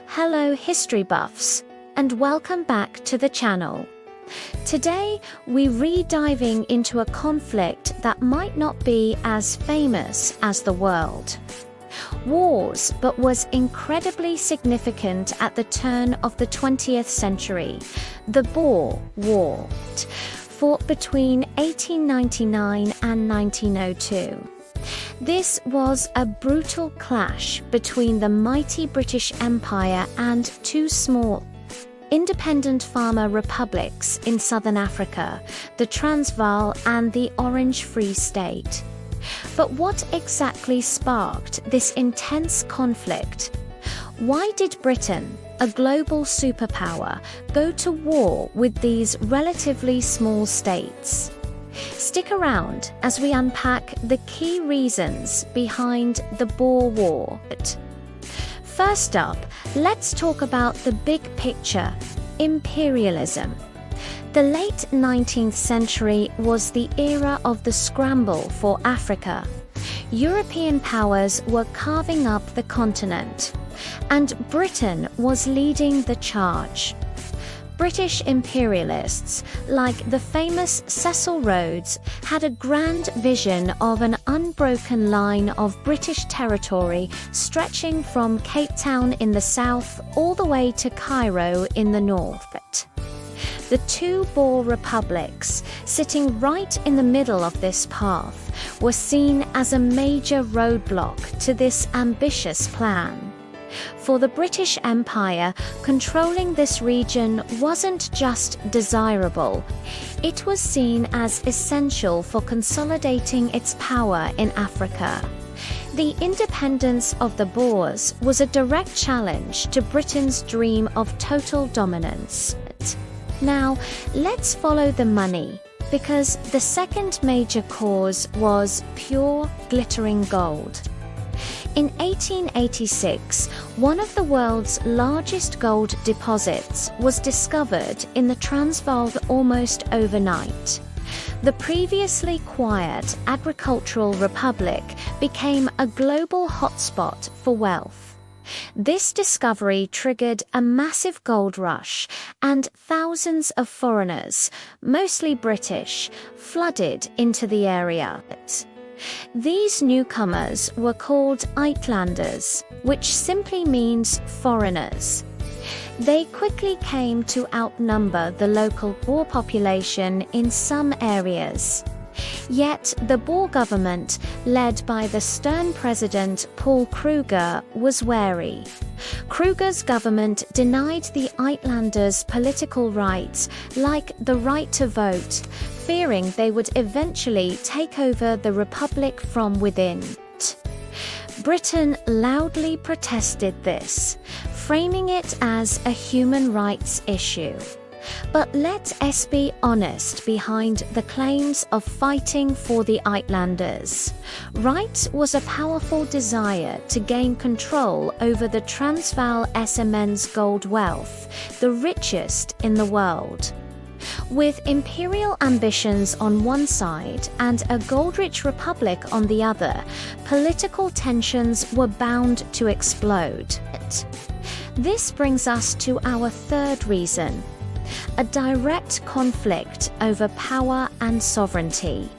Hello history buffs, and welcome back to the channel. Today we're re-diving into a conflict that might not be as famous as the World Wars, but was incredibly significant at the turn of the 20th century, the Boer War, fought between 1899 and 1902. This was a brutal clash between the mighty British Empire and two small, independent farmer republics in southern Africa, the Transvaal and the Orange Free State. But what exactly sparked this intense conflict? Why did Britain, a global superpower, go to war with these relatively small states? Stick around as we unpack the key reasons behind the Boer War. First up, let's talk about the big picture: imperialism. The late 19th century was the era of the scramble for Africa. European powers were carving up the continent, and Britain was leading the charge. British imperialists, like the famous Cecil Rhodes, had a grand vision of an unbroken line of British territory stretching from Cape Town in the south all the way to Cairo in the north. The two Boer republics, sitting right in the middle of this path, were seen as a major roadblock to this ambitious plan. For the British Empire, controlling this region wasn't just desirable, it was seen as essential for consolidating its power in Africa. The independence of the Boers was a direct challenge to Britain's dream of total dominance. Now, let's follow the money, because the second major cause was pure, glittering gold. In 1886, one of the world's largest gold deposits was discovered in the Transvaal almost overnight. The previously quiet agricultural republic became a global hotspot for wealth. This discovery triggered a massive gold rush, and thousands of foreigners, mostly British, flooded into the area. These newcomers were called Uitlanders, which simply means foreigners. They quickly came to outnumber the local Boer population in some areas. Yet the Boer government, led by the stern president Paul Kruger, was wary. Kruger's government denied the Uitlanders political rights, like the right to vote, fearing they would eventually take over the republic from within. Britain loudly protested this, framing it as a human rights issue. But let us be honest behind the claims of fighting for the Uitlanders. Right was a powerful desire to gain control over the Transvaal SMN's gold wealth, the richest in the world. With imperial ambitions on one side and a gold-rich republic on the other, political tensions were bound to explode. This brings us to our third reason: a direct conflict over power and sovereignty.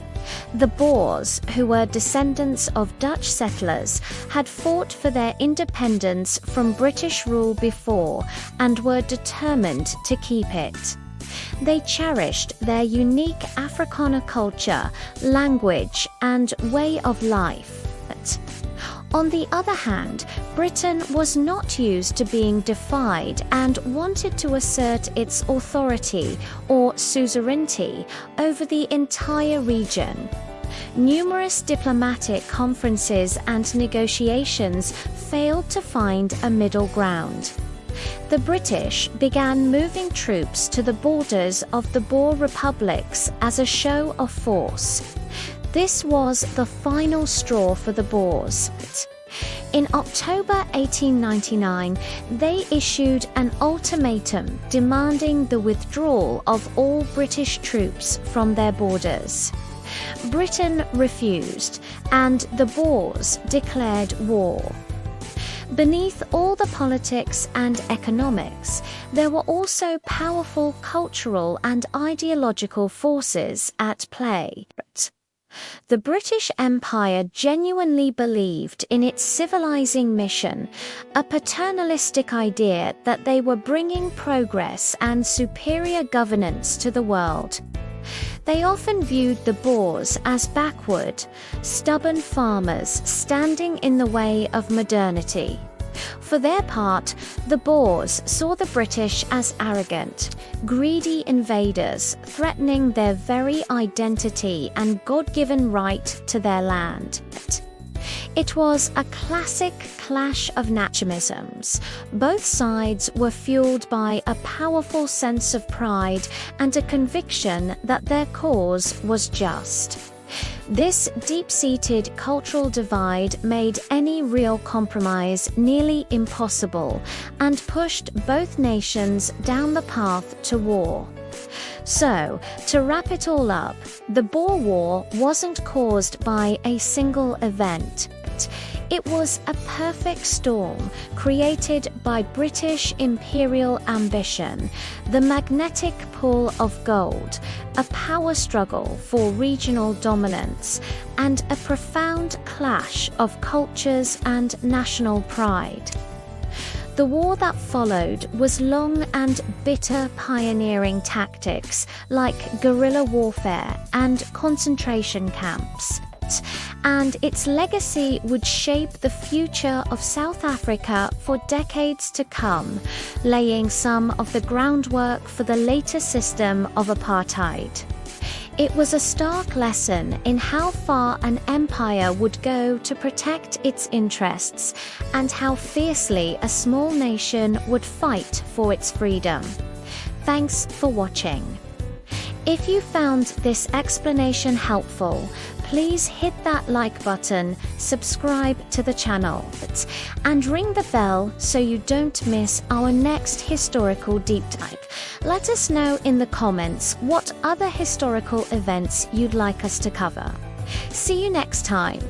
The Boers, who were descendants of Dutch settlers, had fought for their independence from British rule before and were determined to keep it. They cherished their unique Afrikaner culture, language, and way of life. On the other hand, Britain was not used to being defied and wanted to assert its authority or suzerainty over the entire region. Numerous diplomatic conferences and negotiations failed to find a middle ground. The British began moving troops to the borders of the Boer republics as a show of force. This was the final straw for the Boers. In October 1899, they issued an ultimatum demanding the withdrawal of all British troops from their borders. Britain refused, and the Boers declared war. Beneath all the politics and economics, there were also powerful cultural and ideological forces at play. The British Empire genuinely believed in its civilizing mission, a paternalistic idea that they were bringing progress and superior governance to the world. They often viewed the Boers as backward, stubborn farmers standing in the way of modernity. For their part, the Boers saw the British as arrogant, greedy invaders threatening their very identity and God-given right to their land. It was a classic clash of nationalisms. Both sides were fueled by a powerful sense of pride and a conviction that their cause was just. This deep-seated cultural divide made any real compromise nearly impossible and pushed both nations down the path to war. So, to wrap it all up, the Boer War wasn't caused by a single event. It was a perfect storm created by British imperial ambition, the magnetic pull of gold, a power struggle for regional dominance, and a profound clash of cultures and national pride. The war that followed was long and bitter, pioneering tactics like guerrilla warfare and concentration camps. And its legacy would shape the future of South Africa for decades to come, laying some of the groundwork for the later system of apartheid. It was a stark lesson in how far an empire would go to protect its interests and how fiercely a small nation would fight for its freedom. Thanks for watching. If you found this explanation helpful, please hit that like button, subscribe to the channel, and ring the bell so you don't miss our next historical deep dive. Let us know in the comments what other historical events you'd like us to cover. See you next time.